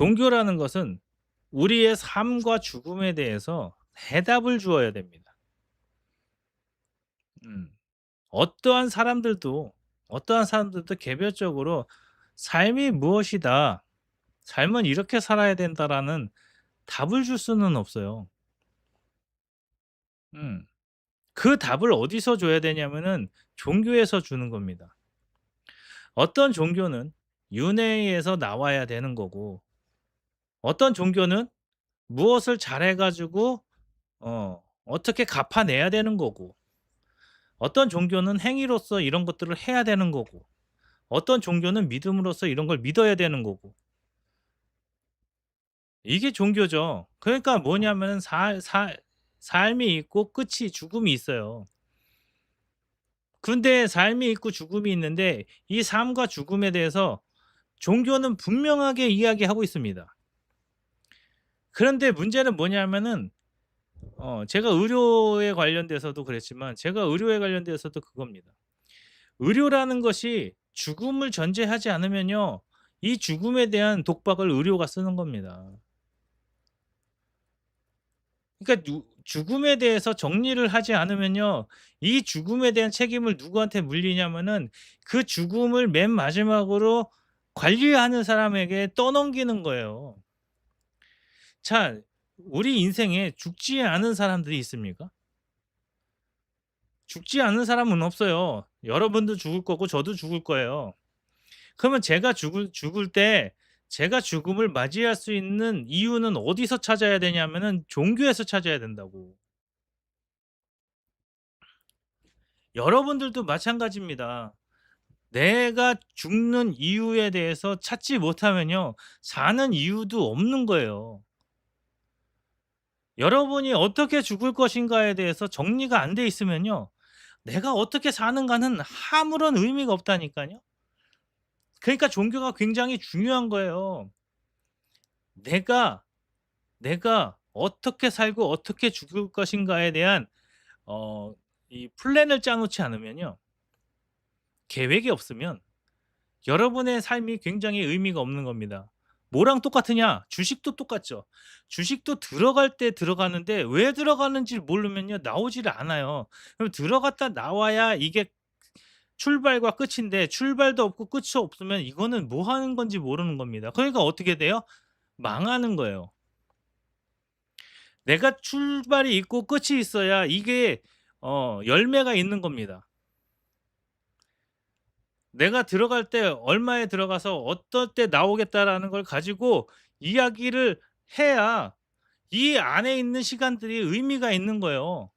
종교라는 것은 우리의 삶과 죽음에 대해서 해답을 주어야 됩니다. 음. 어떠한 사람들도 개별적으로 '삶이 무엇이다. 삶은 이렇게 살아야 된다.'라는 답을 줄 수는 없어요. 음. 그 답을 어디서 줘야 되냐면은 종교에서 주는 겁니다. 어떤 종교는 윤회에서 나와야 되는 거고, 어떤 종교는 무엇을 잘해 가지고 어떻게 갚아내야 되는 거고, 어떤 종교는 행위로서 이런 것들을 해야 되는 거고, 어떤 종교는 믿음으로써 이런 걸 믿어야 되는 거고. 이게 종교죠. 그러니까 뭐냐면은 삶이 있고 끝이 죽음이 있어요. 근데 삶이 있고 죽음이 있는데 이 삶과 죽음에 대해서 종교는 분명하게 이야기하고 있습니다. 그런데 문제는 뭐냐면은 제가 의료에 관련돼서도 그랬지만, 제가 의료에 관련돼서도 그겁니다. 의료라는 것이 죽음을 전제하지 않으면요, 이 죽음에 대한 독박을 의료가 쓰는 겁니다. 그러니까 죽음에 대해서 정리를 하지 않으면요, 이 죽음에 대한 책임을 누구한테 물리냐면은 그 죽음을 맨 마지막으로 관리하는 사람에게 떠넘기는 거예요. 자, 우리 인생에 죽지 않은 사람들이 있습니까? 죽지 않은 사람은 없어요. 여러분도 죽을 거고 저도 죽을 거예요. 그러면 제가 죽을 때 제가 죽음을 맞이할 수 있는 이유는 어디서 찾아야 되냐면은 종교에서 찾아야 된다고. 여러분들도 마찬가지입니다. 내가 죽는 이유에 대해서 찾지 못하면요, 사는 이유도 없는 거예요. 여러분이 어떻게 죽을 것인가에 대해서 정리가 안 돼 있으면요, 내가 어떻게 사는가는 아무런 의미가 없다니까요. 그러니까 종교가 굉장히 중요한 거예요. 내가 어떻게 살고 어떻게 죽을 것인가에 대한 이 플랜을 짜 놓지 않으면요, 계획이 없으면 여러분의 삶이 굉장히 의미가 없는 겁니다. 뭐랑 똑같으냐? 주식도 똑같죠. 주식도 들어갈 때 들어가는데 왜 들어가는지 모르면요, 나오지를 않아요. 그럼 들어갔다 나와야 이게 출발과 끝인데, 출발도 없고 끝이 없으면 이거는 뭐 하는 건지 모르는 겁니다. 그러니까 어떻게 돼요? 망하는 거예요. 내가 출발이 있고 끝이 있어야 이게 열매가 있는 겁니다. 내가 들어갈 때 얼마에 들어가서 어떨 때 나오겠다라는 걸 가지고 이야기를 해야 이 안에 있는 시간들이 의미가 있는 거예요.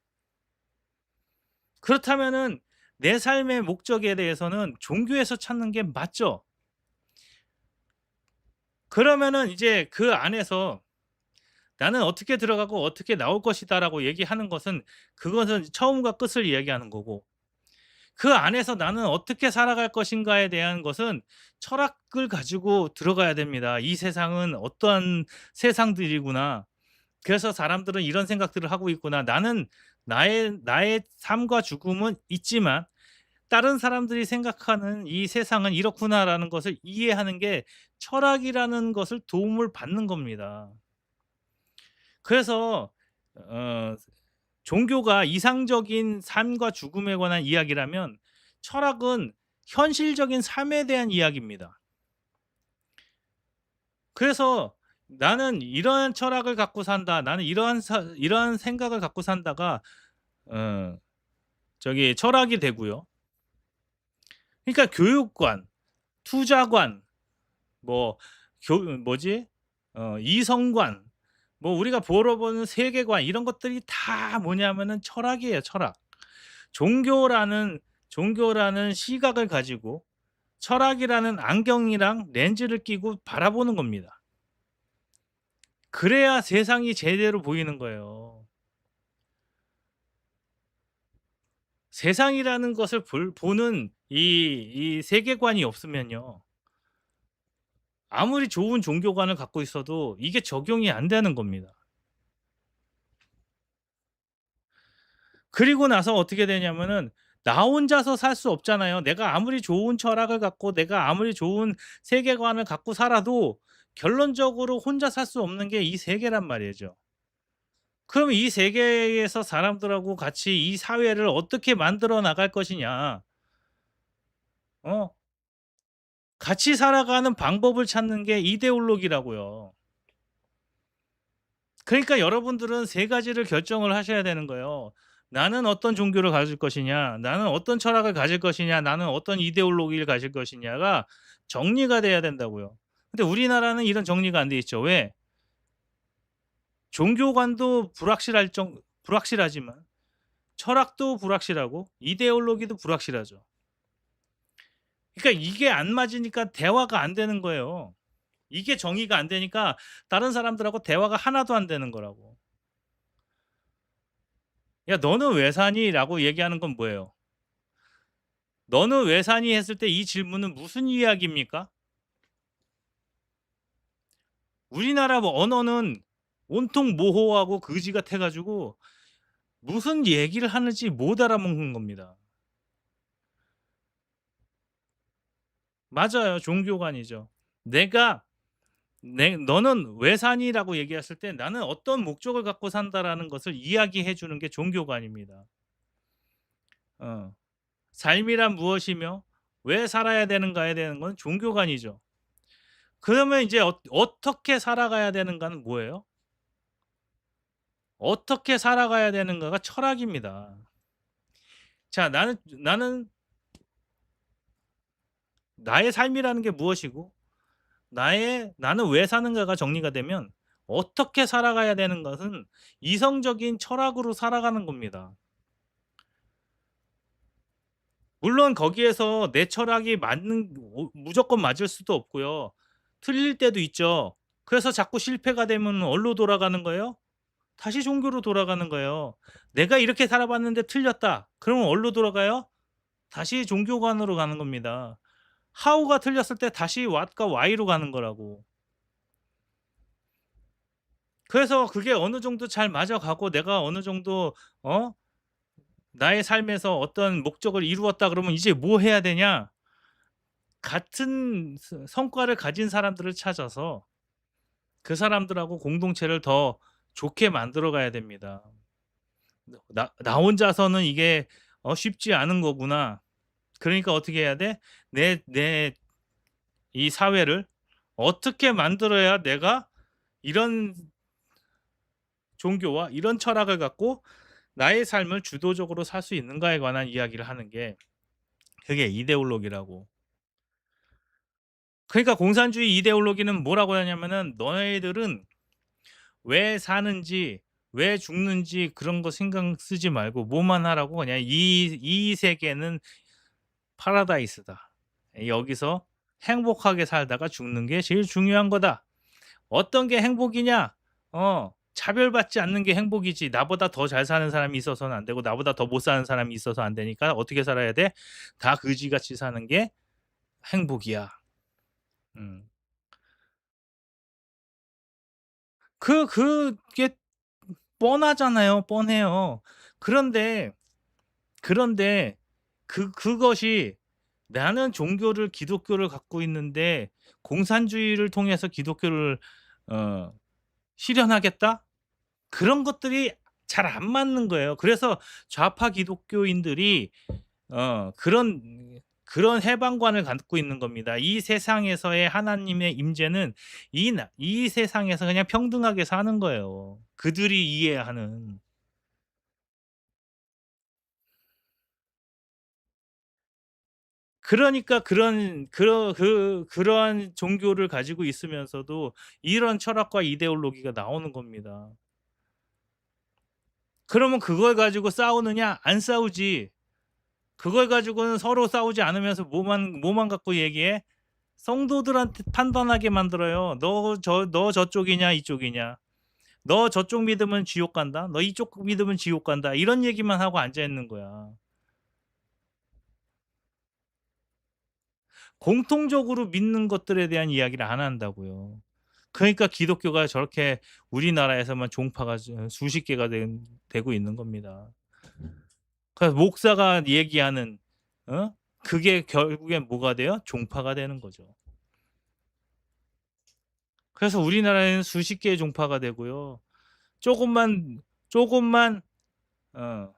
그렇다면은 내 삶의 목적에 대해서는 종교에서 찾는 게 맞죠. 그러면은 이제 그 안에서 '나는 어떻게 들어가고 어떻게 나올 것이다.'라고 얘기하는 것은, 그것은 처음과 끝을 이야기하는 거고, 그 안에서 '나는 어떻게 살아갈 것인가.'에 대한 것은 철학을 가지고 들어가야 됩니다. '이 세상은 어떠한 세상들이구나. 그래서 사람들은 이런 생각들을 하고 있구나. 나는 나의 삶과 죽음은 있지만 다른 사람들이 생각하는 이 세상은 이렇구나.'라는 것을 이해하는 게 철학이라는 것을 도움을 받는 겁니다. 그래서 어 종교가 이상적인 삶과 죽음에 관한 이야기라면, 철학은 현실적인 삶에 대한 이야기입니다. 그래서 '나는 이러한 철학을 갖고 산다. 나는 이러한 생각을 갖고 산다.'가 어 철학이 되고요. 그러니까 교육관, 투자관, 뭐 뭐지? 이성관, 뭐 우리가 보러 보는 세계관, 이런 것들이 다 뭐냐면은 철학이에요, 철학. 종교라는 시각을 가지고 철학이라는 안경이랑 렌즈를 끼고 바라보는 겁니다. 그래야 세상이 제대로 보이는 거예요. 세상이라는 것을 보는 이 세계관이 없으면요, 아무리 좋은 종교관을 갖고 있어도 이게 적용이 안 되는 겁니다. 그리고 나서 어떻게 되냐면은 나 혼자서 살 수 없잖아요. 내가 아무리 좋은 철학을 갖고 내가 아무리 좋은 세계관을 갖고 살아도 결론적으로 혼자 살 수 없는 게 이 세계란 말이죠. 그럼 이 세계에서 사람들하고 같이 이 사회를 어떻게 만들어 나갈 것이냐. 어 같이 살아가는 방법을 찾는 게 이데올로기라고요. 그러니까 여러분들은 세 가지를 결정을 하셔야 되는 거예요. '나는 어떤 종교를 가질 것이냐. 나는 어떤 철학을 가질 것이냐. 나는 어떤 이데올로기를 가질 것이냐.'가 정리가 돼야 된다고요. 근데 우리나라는 이런 정리가 안 돼 있죠. 왜? 종교관도 불확실하지만 철학도 불확실하고 이데올로기도 불확실하죠. 그러니까 이게 안 맞으니까 대화가 안 되는 거예요. 이게 정의가 안 되니까 다른 사람들하고 대화가 하나도 안 되는 거라고. "야 너는 왜 사니?"라고 얘기하는 건 뭐예요? "너는 왜 사니?" 했을 때 이 질문은 무슨 이야기입니까? 우리나라 뭐 언어는 온통 모호하고 거지 같아 가지고 무슨 얘기를 하는지 못 알아먹는 겁니다. 맞아요. 종교관이죠. 내가 "너는 왜 사니?"라고 얘기했을 때 "나는 어떤 목적을 갖고 산다."라는 것을 이야기해 주는 게 종교관입니다. 어. 삶이란 무엇이며 왜 살아야 되는가에 대한 건 종교관이죠. 그러면 이제 어떻게 살아가야 되는가는 뭐예요? 어떻게 살아가야 되는가가 철학입니다. 자 나는 나의 삶이라는 게 무엇이고 나는 왜 사는가가 정리가 되면 어떻게 살아가야 되는 것은 이성적인 철학으로 살아가는 겁니다. 물론 거기에서 내 철학이 맞는 무조건 맞을 수도 없고요. 틀릴 때도 있죠. 그래서 자꾸 실패가 되면 어디로 돌아가는 거예요? 다시 종교로 돌아가는 거예요. '내가 이렇게 살아봤는데 틀렸다.' 그러면 어디로 돌아가요? 다시 종교관으로 가는 겁니다. how가 틀렸을 때 다시 what과 why로 가는 거라고. 그래서 그게 어느 정도 잘 맞아가고 내가 어느 정도 어 나의 삶에서 어떤 목적을 이루었다 그러면 이제 뭐 해야 되냐? 같은 성과를 가진 사람들을 찾아서 그 사람들하고 공동체를 더 좋게 만들어 가야 됩니다. '나 혼자서는 이게 쉽지 않은 거구나.' 그러니까 어떻게 해야 돼? 내 이 사회를 어떻게 만들어야 내가 이런 종교와 이런 철학을 갖고 나의 삶을 주도적으로 살 수 있는가에 관한 이야기를 하는 게 그게 이데올로기라고. 그러니까 공산주의 이데올로기는 뭐라고 하냐면은 "너희들은 왜 사는지 왜 죽는지 그런 거 신경 쓰지 말고 뭐만 하라고 그냥 이 세계는 파라다이스다. 여기서 행복하게 살다가 죽는 게 제일 중요한 거다." 어떤 게 행복이냐? 차별받지 않는 게 행복이지. 나보다 더 잘 사는 사람이 있어서는 안 되고 나보다 더 못 사는 사람이 있어서 안 되니까 어떻게 살아야 돼? 다 그지같이 사는 게 행복이야. 음. 그게 뻔하잖아요. 뻔해요. 그런데, 그런데 그것이 나는 종교를 기독교를 갖고 있는데 공산주의를 통해서 기독교를 어 실현하겠다? 그런 것들이 잘 안 맞는 거예요. 그래서 좌파 기독교인들이 그런 해방관을 갖고 있는 겁니다. 이 세상에서의 하나님의 임재는 이 세상에서 그냥 평등하게 사는 거예요. 그들이 이해하는. 그러니까 그러한 종교를 가지고 있으면서도 이런 철학과 이데올로기가 나오는 겁니다. 그러면 그걸 가지고 싸우느냐? 안 싸우지. 그걸 가지고는 서로 싸우지 않으면서 뭐만 갖고 얘기해? 성도들한테 판단하게 만들어요. "너 저쪽이냐 이쪽이냐. 너 저쪽 믿으면 지옥 간다. 너 이쪽 믿으면 지옥 간다." 이런 얘기만 하고 앉아 있는 거야. 공통적으로 믿는 것들에 대한 이야기를 안 한다고요. 그러니까 기독교가 저렇게 우리나라에서만 종파가 수십 개가 되고 있는 겁니다. 그래서 목사가 얘기하는 그게 결국엔 뭐가 돼요? 종파가 되는 거죠. 그래서 우리나라에는 수십 개의 종파가 되고요. 쪼금만 쪼금만 어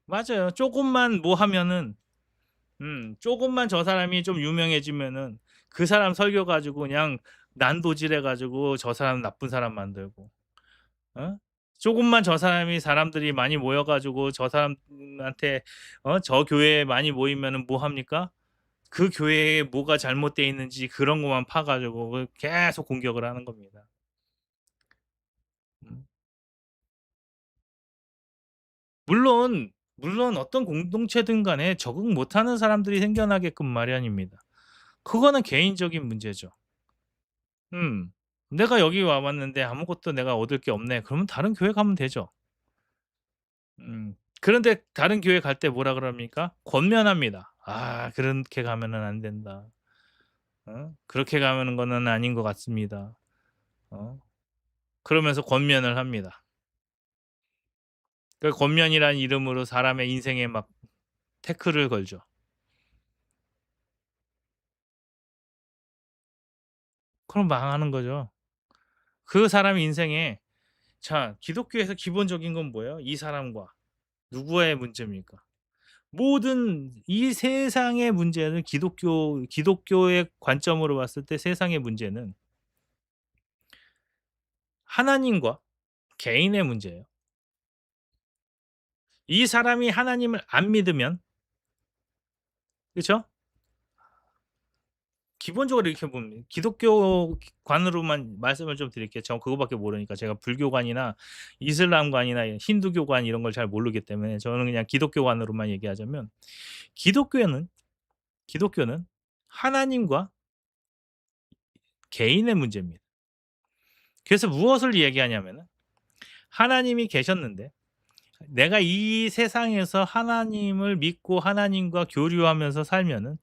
맞아요. 쪼금만 뭐 하면은 쪼금만 저 사람이 좀 유명해지면은 그 사람 설교 가지고 그냥 난도질해 가지고 저 사람 나쁜 사람 만들고 어? 쪼금만 저 사람이 사람들이 많이 모여 가지고 저 사람한테 저 교회에 많이 모이면은 뭐 합니까? 그 교회에 뭐가 잘못되어 있는지 그런 것만 파 가지고 계속 공격을 하는 겁니다. 음. 물론 어떤 공동체든 간에 적응 못하는 사람들이 생겨나게끔 마련입니다. 그거는 개인적인 문제죠. 음. '내가 여기 와 봤는데 아무것도 내가 얻을 게 없네.' 그러면 다른 교회 가면 되죠. 그런데 다른 교회 갈 때 뭐라 그럽니까? 권면합니다. "아 그렇게 가면은 안 된다. 그렇게 가는 거는 아닌 것 같습니다." 어 그러면서 권면을 합니다. 그 권면이라는 이름으로 사람의 인생에 막 태클을 걸죠. 그럼 망하는 거죠. 그 사람 인생에 자 기독교에서 기본적인 건 뭐예요? 이 사람과 누구와의 문제입니까? 모든 이 세상의 문제는 기독교의 관점으로 봤을 때 세상의 문제는 하나님과 개인의 문제예요. 이 사람이 하나님을 안 믿으면 그쵸? 기본적으로 이렇게 보면 기독교관으로만 말씀을 좀 드릴게요. 저 그거밖에 모르니까. 제가 불교관이나 이슬람관이나 힌두교관 이런 걸 잘 모르기 때문에 저는 그냥 기독교관으로만 얘기하자면 기독교는 기독교는 하나님과 개인의 문제입니다. 그래서 무엇을 얘기하냐면은 하나님이 계셨는데 내가 이 세상에서 하나님을 믿고 하나님과 교류하면서 살면은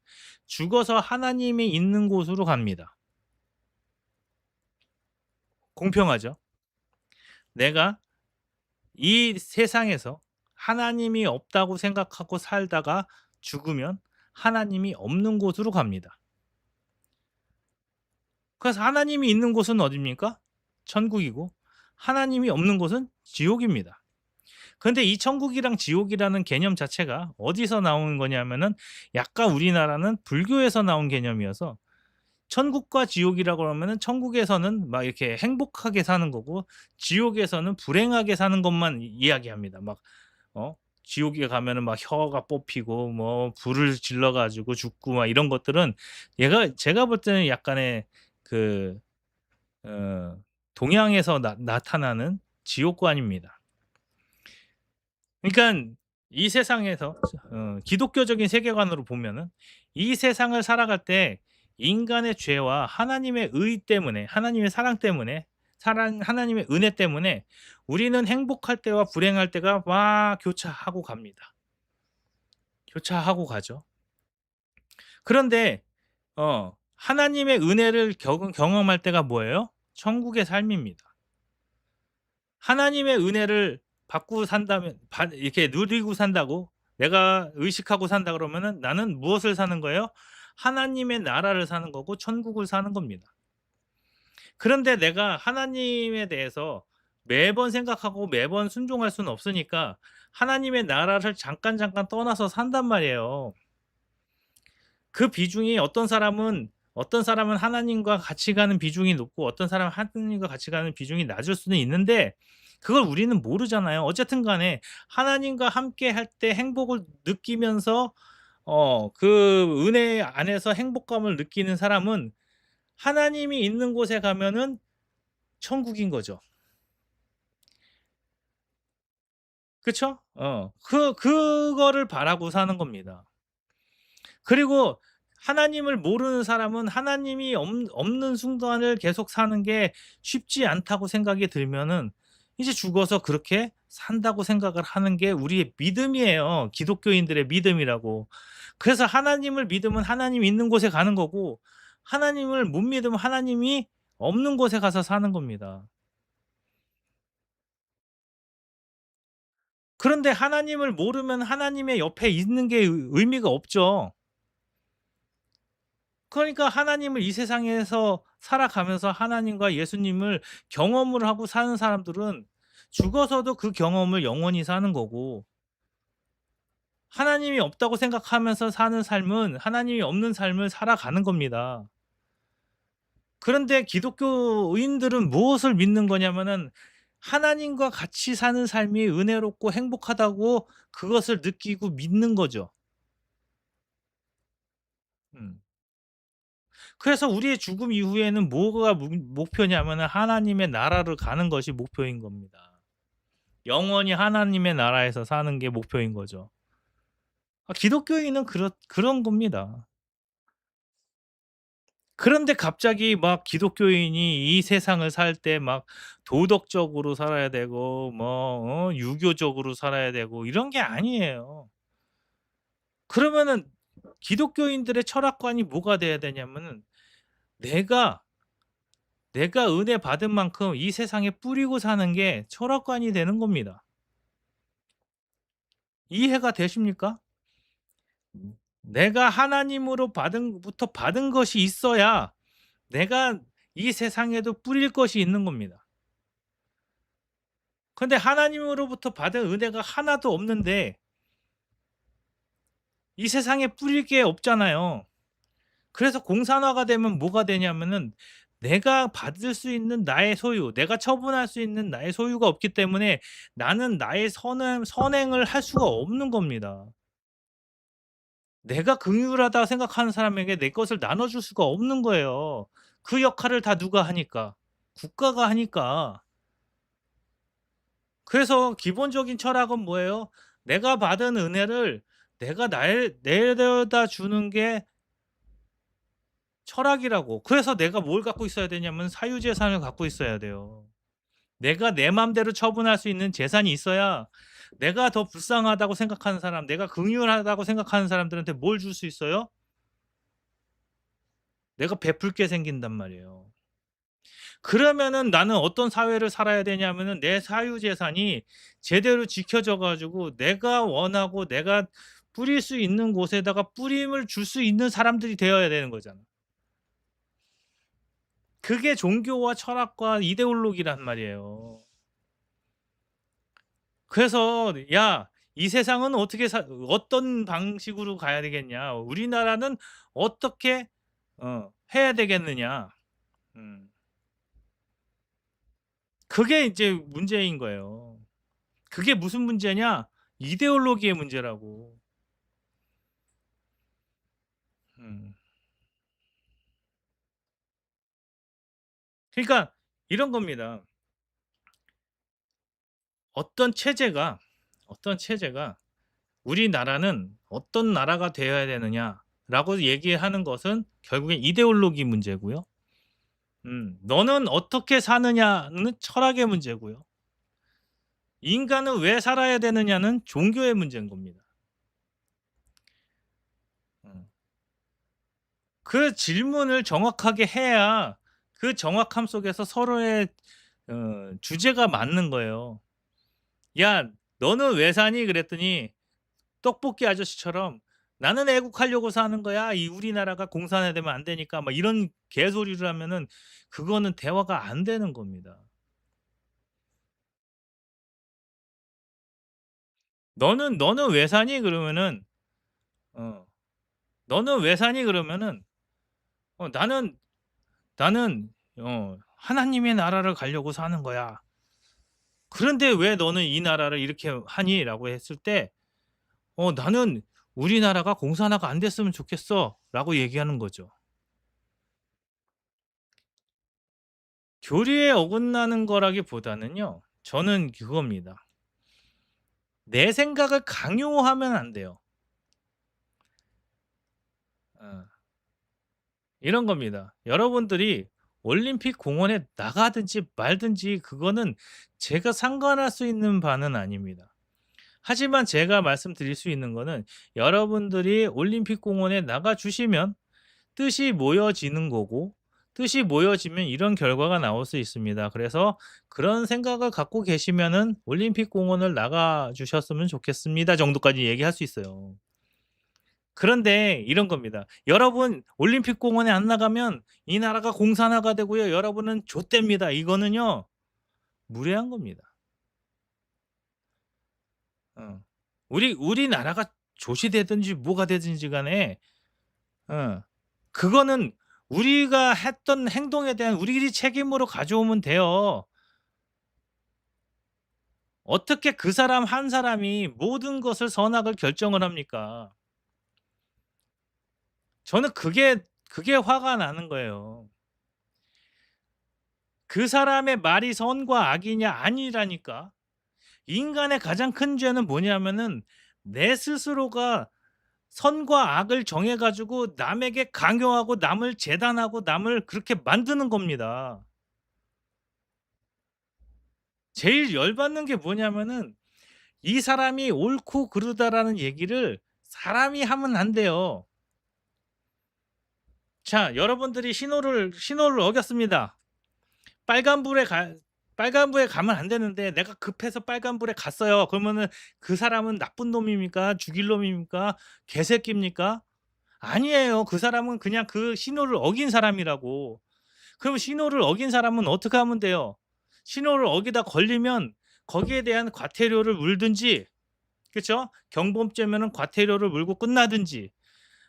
죽어서 하나님이 있는 곳으로 갑니다. 공평하죠? 내가 이 세상에서 하나님이 없다고 생각하고 살다가 죽으면 하나님이 없는 곳으로 갑니다. 그래서 하나님이 있는 곳은 어디입니까? 천국이고 하나님이 없는 곳은 지옥입니다. 근데 이 천국이랑 지옥이라는 개념 자체가 어디서 나오는 거냐면은 약간 우리나라는 불교에서 나온 개념이어서 천국과 지옥이라고 그러면은 천국에서는 막 이렇게 행복하게 사는 거고 지옥에서는 불행하게 사는 것만 이야기합니다. 막 지옥에 가면은 막 혀가 뽑히고 뭐 불을 질러 가지고 죽고 막 이런 것들은 얘가 제가 볼 때는 약간의 그 어 동양에서 나타나는 지옥관입니다. 그러니깐 이 세상에서 기독교적인 세계관으로 보면은 이 세상을 살아갈 때 인간의 죄와 하나님의 의 때문에 하나님의 사랑 때문에 하나님의 은혜 때문에 우리는 행복할 때와 불행할 때가 막 교차하고 갑니다. 교차하고 가죠. 그런데 하나님의 은혜를 경험할 때가 뭐예요? 천국의 삶입니다. 하나님의 은혜를 받고 산다면 이렇게 누리고 산다고 내가 의식하고 산다 그러면은 나는 무엇을 사는 거예요? 하나님의 나라를 사는 거고 천국을 사는 겁니다. 그런데 내가 하나님에 대해서 매번 생각하고 매번 순종할 수는 없으니까 하나님의 나라를 잠깐 떠나서 산단 말이에요. 그 비중이 어떤 사람은 하나님과 같이 가는 비중이 높고 어떤 사람은 하나님과 같이 가는 비중이 낮을 수는 있는데 그걸 우리는 모르잖아요. 어쨌든 간에 하나님과 함께 할 때 행복을 느끼면서 그 은혜 안에서 행복감을 느끼는 사람은 하나님이 있는 곳에 가면은 천국인 거죠. 그쵸? 그거를 바라고 사는 겁니다. 그리고 하나님을 모르는 사람은 하나님이 없는 순간을 계속 사는 게 쉽지 않다고 생각이 들면은 이제 죽어서 그렇게 산다고 생각을 하는 게 우리의 믿음이에요. 기독교인들의 믿음이라고. 그래서 하나님을 믿으면 하나님이 있는 곳에 가는 거고 하나님을 못 믿으면 하나님이 없는 곳에 가서 사는 겁니다. 그런데 하나님을 모르면 하나님의 옆에 있는 게 의미가 없죠. 그러니까 하나님을 이 세상에서 살아가면서 하나님과 예수님을 경험을 하고 사는 사람들은 죽어서도 그 경험을 영원히 사는 거고, 하나님이 없다고 생각하면서 사는 삶은 하나님이 없는 삶을 살아가는 겁니다. 그런데 기독교인들은 무엇을 믿는 거냐면은 하나님과 같이 사는 삶이 은혜롭고 행복하다고 그것을 느끼고 믿는 거죠. 음. 그래서 우리의 죽음 이후에는 뭐가 목표냐면은 하나님의 나라를 가는 것이 목표인 겁니다. 영원히 하나님의 나라에서 사는 게 목표인 거죠. 기독교인은 그런 겁니다. 그런데 갑자기 막 기독교인이 이 세상을 살 때 막 도덕적으로 살아야 되고 뭐 유교적으로 살아야 되고 이런 게 아니에요. 그러면은 기독교인들의 철학관이 뭐가 돼야 되냐면은 내가, 내가 은혜 받은 만큼 이 세상에 뿌리고 사는 게 철학관이 되는 겁니다. 이해가 되십니까? 내가 하나님으로 받은 것이 있어야 내가 이 세상에도 뿌릴 것이 있는 겁니다. 근데 하나님으로부터 받은 은혜가 하나도 없는데 이 세상에 뿌릴 게 없잖아요. 그래서 공산화가 되면 뭐가 되냐면은 내가 받을 수 있는 나의 소유, 내가 처분할 수 있는 나의 소유가 없기 때문에 나는 나의 선행을 할 수가 없는 겁니다. 내가 긍휼하다 생각하는 사람에게 내 것을 나눠 줄 수가 없는 거예요. 그 역할을 다 누가 하니까? 국가가 하니까. 그래서 기본적인 철학은 뭐예요? 내가 받은 은혜를 내가 내려다 주는 게 철학이라고. 그래서 내가 뭘 갖고 있어야 되냐면 사유재산을 갖고 있어야 돼요. 내가 내 맘대로 처분할 수 있는 재산이 있어야 내가 더 불쌍하다고 생각하는 사람, 내가 긍휼하다고 생각하는 사람들한테 뭘 줄 수 있어요? 내가 베풀게 생긴단 말이에요. 그러면은 나는 어떤 사회를 살아야 되냐면은 내 사유재산이 제대로 지켜져 가지고 내가 원하고 내가 뿌릴 수 있는 곳에다가 뿌림을 줄 수 있는 사람들이 되어야 되는 거잖아. 그게 종교와 철학과 이데올로기란 말이에요. 그래서 "야 이 세상은 어떤 방식으로 가야 되겠냐. 우리나라는 어떻게 해야 되겠느냐." 음. 그게 인제 문제인 거예요. 그게 무슨 문제냐? 이데올로기의 문제라고. 음. 그러니까 이런 겁니다. 어떤 체제가, 어떤 체제가 '우리나라는 어떤 나라가 되어야 되느냐.'라고 얘기하는 것은 결국엔 이데올로기 문제고요. 너는 어떻게 사느냐는 철학의 문제고요. 인간은 왜 살아야 되느냐는 종교의 문제인 겁니다. 음. 그 질문을 정확하게 해야 그 정확함 속에서 서로의 주제가 맞는 거예요. "야 너는 왜 사니?" 그랬더니 떡볶이 아저씨처럼 "나는 애국하려고 사는 거야. 이 우리나라가 공산화되면 안 되니까." 막 이런 개소리를 하면은 그거는 대화가 안 되는 겁니다. "너는 왜 사니?" 그러면은 어 "너는 왜 사니?" 그러면은 "나는 하나님의 나라를 가려고 사는 거야. 그런데 왜 너는 이 나라를 이렇게 하니?"라고 했을 때 나는 우리나라가 공산화가 안 됐으면 좋겠어."라고 얘기하는 거죠. 교리에 어긋나는 거라기보다는요. 저는 그겁니다. 내 생각을 강요하면 안 돼요. 어. 이런 겁니다. 여러분들이 올림픽 공원에 나가든지 말든지 그거는 제가 상관할 수 있는 바는 아닙니다. 하지만 제가 말씀드릴 수 있는 거는 여러분들이 올림픽 공원에 나가 주시면 뜻이 모여지는 거고, 뜻이 모여지면 이런 결과가 나올 수 있습니다. 그래서 그런 생각을 갖고 계시면은 "올림픽 공원을 나가 주셨으면 좋겠습니다." 정도까지 얘기할 수 있어요. 그런데 이런 겁니다. 여러분 올림픽 공원에 안 나가면 이 나라가 공산화가 되고요. 여러분은 좆됩니다. 이거는요. 무례한 겁니다. 어. 우리나라가 좆이 되든지 뭐가 되든지 간에 어 그거는 우리가 했던 행동에 대한 우리들이 책임으로 가져오면 돼요. 어떻게 그 사람 한 사람이 모든 것을 선악을 결정을 합니까? 저는 그게 화가 나는 거예요. 그 사람의 말이 선과 악이냐 아니라니까. 인간의 가장 큰 죄는 뭐냐면은 내 스스로가 선과 악을 정해 가지고 남에게 강요하고 남을 재단하고 남을 그렇게 만드는 겁니다. 제일 열받는 게 뭐냐면은 이 사람이 옳고 그르다라는 얘기를 사람이 하면 안 돼요. 자, 여러분들이 신호를 어겼습니다. 빨간불에 가 빨간불에 가면 안 되는데 내가 급해서 빨간불에 갔어요. 그러면은 그 사람은 나쁜 놈입니까? 죽일 놈입니까? 개새끼입니까? 아니에요. 그 사람은 그냥 그 신호를 어긴 사람이라고. 그럼 신호를 어긴 사람은 어떻게 하면 돼요? 신호를 어기다 걸리면 거기에 대한 과태료를 물든지 그쵸? 경범죄면은 과태료를 물고 끝나든지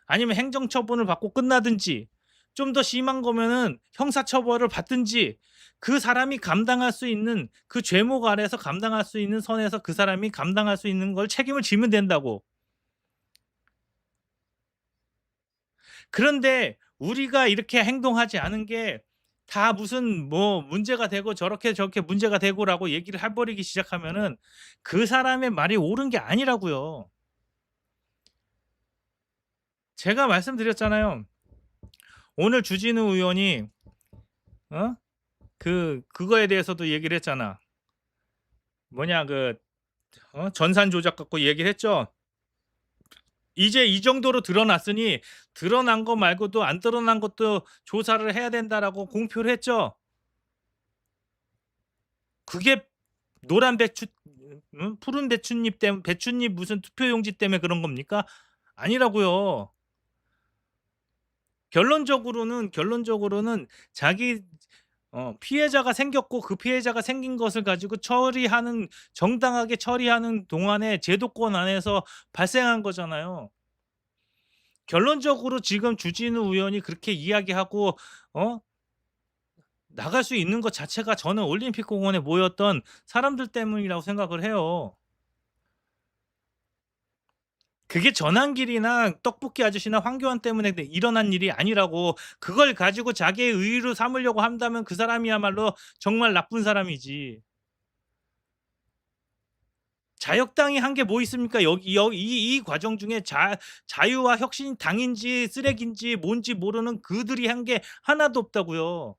아니면 행정처분을 받고 끝나든지 좀 더 심한 거면은 형사처벌을 받든지 그 사람이 감당할 수 있는 그 죄목 아래에서 감당할 수 있는 선에서 그 사람이 감당할 수 있는 걸 책임을 지면 된다고. 그런데 우리가 이렇게 행동하지 않은 게 다 무슨 뭐 문제가 되고 저렇게 저렇게 문제가 되고라고 얘기를 해 버리기 시작하면은 그 사람의 말이 옳은 게 아니라고요. 제가 말씀드렸잖아요. 오늘 주진우 의원이 어 그거에 대해서도 얘기를 했잖아. 뭐냐 전산 조작 갖고 얘기를 했죠. 이제 이 정도로 드러났으니 "드러난 거 말고도 안 드러난 것도 조사를 해야 된다."라고 공표를 했죠. 그게 노란 배추 푸른 배춧잎 무슨 투표용지 때문에 그런 겁니까? 아니라고요. 결론적으로는 자기 피해자가 생겼고 그 피해자가 생긴 것을 가지고 정당하게 처리하는 동안에 제도권 안에서 발생한 거잖아요. 결론적으로 지금 주진우 의원이 그렇게 이야기하고 어 나갈 수 있는 것 자체가 저는 올림픽 공원에 모였던 사람들 때문이라고 생각을 해요. 그게 전한길이나 떡볶이 아저씨나 황교안 때문에 일어난 일이 아니라고. 그걸 가지고 자기의 의의로 삼으려고 한다면 그 사람이야말로 정말 나쁜 사람이지. 자혁당이 한 게 뭐 있습니까? 여기 이 과정 중에 자유와 혁신이 당인지 쓰레기인지 뭔지 모르는 그들이 한 게 하나도 없다고요.